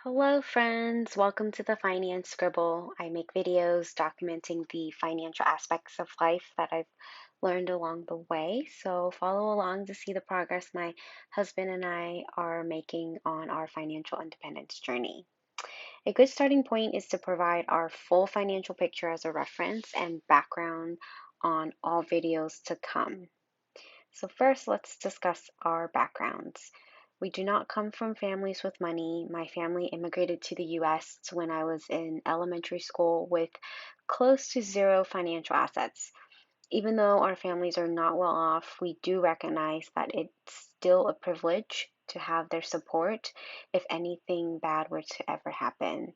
Hello, friends. Welcome to the Finance Scribble. I make videos documenting the financial aspects of life that I've learned along the way. So, follow along to see the progress my husband and I are making on our financial independence journey. A good starting point is to provide our full financial picture as a reference and background on all videos to come. So, first, let's discuss our backgrounds. We do not come from families with money. My family immigrated to the US when I was in elementary school with close to zero financial assets. Even though our families are not well off, we do recognize that it's still a privilege to have their support if anything bad were to ever happen.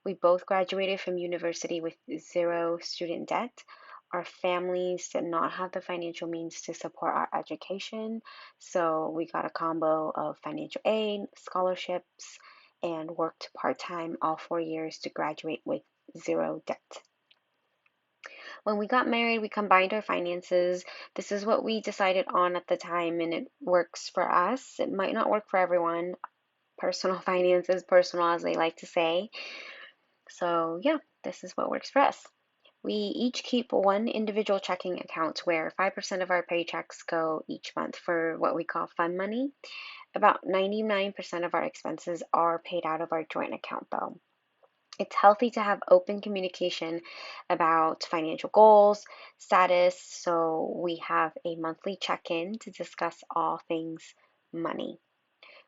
We both graduated from university with zero student debt. Our families did not have the financial means to support our education, so we got a combo of financial aid, scholarships, and worked part time all 4 years to graduate with zero debt. When we got married, we combined our finances. This is what we decided on at the time, and it works for us. It might not work for everyone. Personal finances, personal as they like to say. So, yeah, this is what works for us. We each keep one individual checking account where 5% of our paychecks go each month for what we call fun money. About 99% of our expenses are paid out of our joint account, though. It's healthy to have open communication about financial goals, status, so we have a monthly check in to discuss all things money.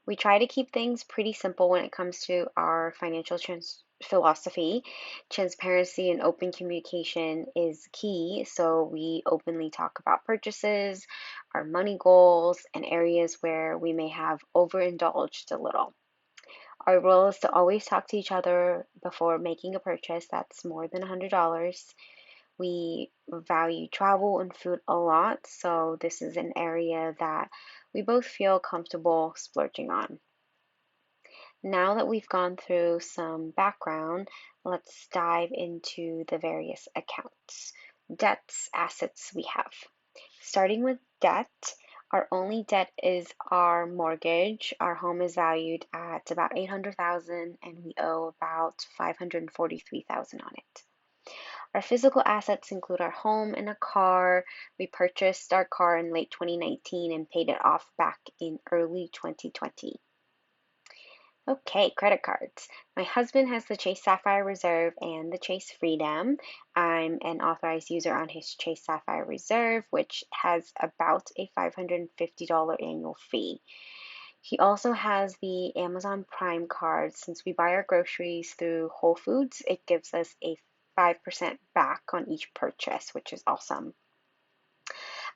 We try to keep things pretty simple when it comes to our financial philosophy. Transparency and open communication is key, so we openly talk about purchases, our money goals, and areas where we may have overindulged a little. Our rule is to always talk to each other before making a purchase that's more than $100. We value travel and food a lot, so this is an area that we both feel comfortable splurging on. Now that we've gone through some background, let's dive into the various accounts, debts, assets we have. Starting with debt, our only debt is our mortgage. Our home is valued at about 800,000 and we owe about 543,000 on it. Our physical assets include our home and a car. We purchased our car in late 2019 and paid it off back in early 2020. Okay, credit cards. My husband has the Chase Sapphire Reserve and the Chase Freedom. I'm an authorized user on his Chase Sapphire Reserve, which has about a $550 annual fee. He also has the Amazon Prime card. Since we buy our groceries through Whole Foods, it gives us a 5% back on each purchase, which is awesome.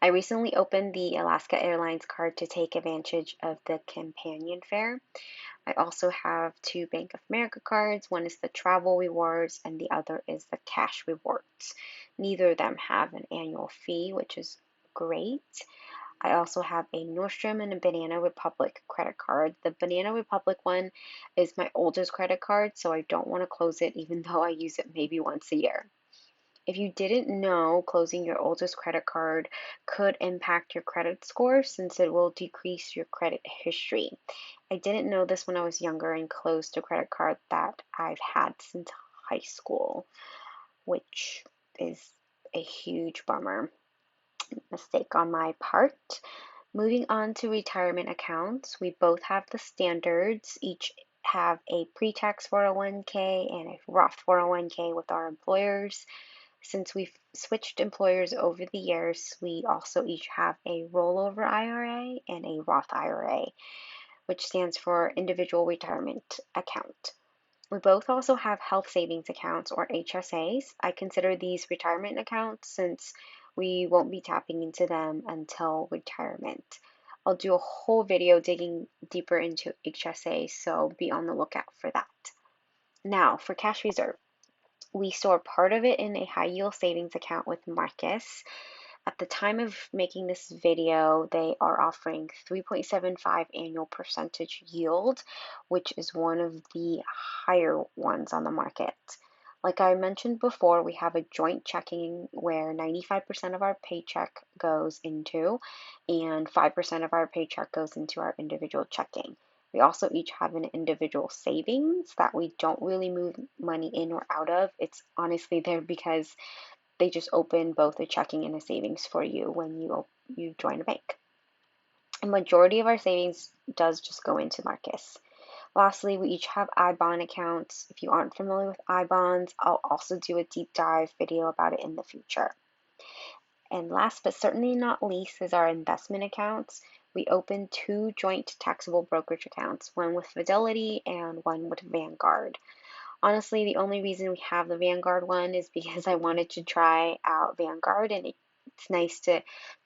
I recently opened the Alaska Airlines card to take advantage of the companion fare. I also have two Bank of America cards. One is the travel rewards and the other is the cash rewards. Neither of them have an annual fee, which is great. I also have a Nordstrom and a Banana Republic credit card. The Banana Republic one is my oldest credit card, so I don't want to close it even though I use it maybe once a year. If you didn't know, closing your oldest credit card could impact your credit score since it will decrease your credit history. I didn't know this when I was younger and closed a credit card that I've had since high school, which is a huge bummer. Mistake on my part. Moving on to retirement accounts, we both have the standards. Each have a pre-tax 401k and a Roth 401k with our employers. Since we've switched employers over the years, we also each have a rollover IRA and a Roth IRA, which stands for Individual Retirement Account. We both also have health savings accounts or HSAs. I consider these retirement accounts since we won't be tapping into them until retirement. I'll do a whole video digging deeper into HSAs, so be on the lookout for that. Now, for cash reserve. We store part of it in a high yield savings account with Marcus. At the time of making this video, they are offering 3.75 annual percentage yield, which is one of the higher ones on the market. Like I mentioned before, we have a joint checking where 95% of our paycheck goes into, and 5% of our paycheck goes into our individual checking. We also each have an individual savings that we don't really move money in or out of. It's honestly there because they just open both a checking and a savings for you when you join a bank. A majority of our savings does just go into Marcus. Lastly, we each have iBond accounts. If you aren't familiar with iBonds, I'll also do a deep dive video about it in the future. And last but certainly not least is our investment accounts. We opened 2 joint taxable brokerage accounts, one with Fidelity and one with Vanguard. Honestly, the only reason we have the Vanguard one is because I wanted to try out Vanguard, and it's nice to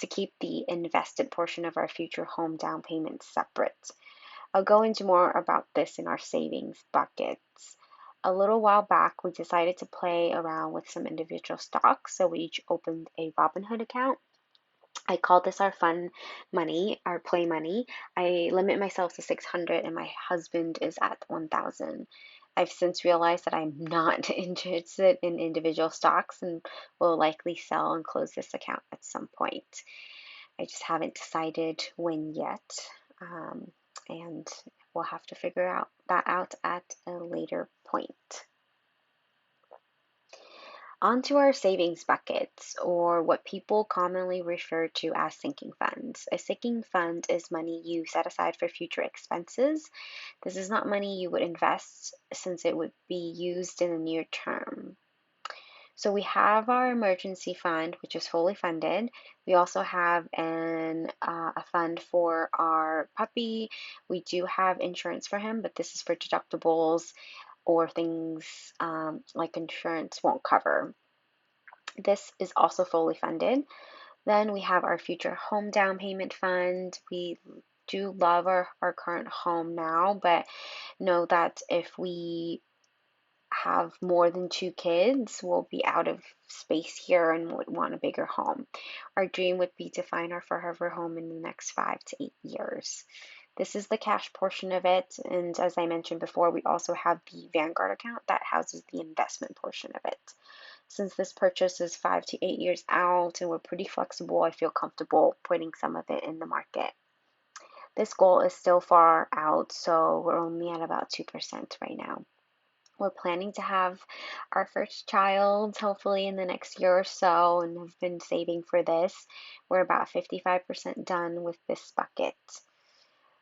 keep the invested portion of our future home down payment separate. I'll go into more about this in our savings buckets. A little while back, we decided to play around with some individual stocks, so we each opened a Robinhood account. I call this our fun money, our play money. I limit myself to 600 and my husband is at 1,000. I've since realized that I'm not interested in individual stocks and will likely sell and close this account at some point. I just haven't decided when yet, and we'll have to figure that out at a later point. Onto our savings buckets, or what people commonly refer to as sinking funds. A sinking fund is money you set aside for future expenses. This is not money you would invest since it would be used in the near term. So we have our emergency fund, which is fully funded. We also have a fund for our puppy. We do have insurance for him, but this is for deductibles or things like insurance won't cover. This is also fully funded. Then we have our future home down payment fund. We do love our current home now, but know that if we have more than 2 kids, we'll be out of space here and would want a bigger home. Our dream would be to find our forever home in the next 5 to 8 years. This is the cash portion of it, and as I mentioned before, we also have the Vanguard account that houses the investment portion of it. Since this purchase is 5 to 8 years out and we're pretty flexible, I feel comfortable putting some of it in the market. This goal is still far out, so we're only at about 2% right now. We're planning to have our first child hopefully in the next year or so and have been saving for this. We're about 55% done with this bucket.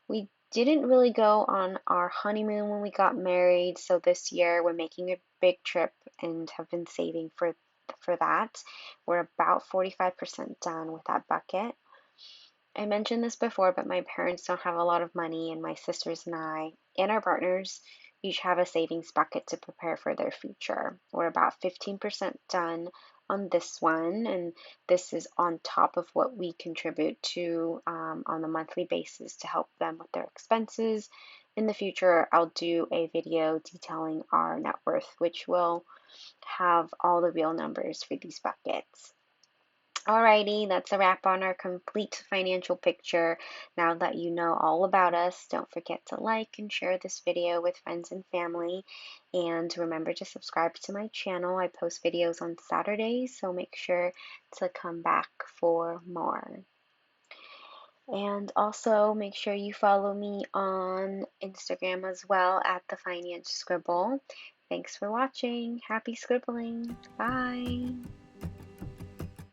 We didn't really go on our honeymoon when we got married, so this year we're making a big trip and have been saving for that. We're about 45% done with that bucket. I mentioned this before, but my parents don't have a lot of money, and my sisters and I and our partners each have a savings bucket to prepare for their future. We're about 15% done on this one, and this is on top of what we contribute to on a monthly basis to help them with their expenses. In the future, I'll do a video detailing our net worth, which will have all the real numbers for these buckets. Alrighty, that's a wrap on our complete financial picture. Now that you know all about us, don't forget to like and share this video with friends and family. And remember to subscribe to my channel. I post videos on Saturdays, so make sure to come back for more. And also make sure you follow me on Instagram as well at the Finance Scribble. Thanks for watching. Happy scribbling. Bye.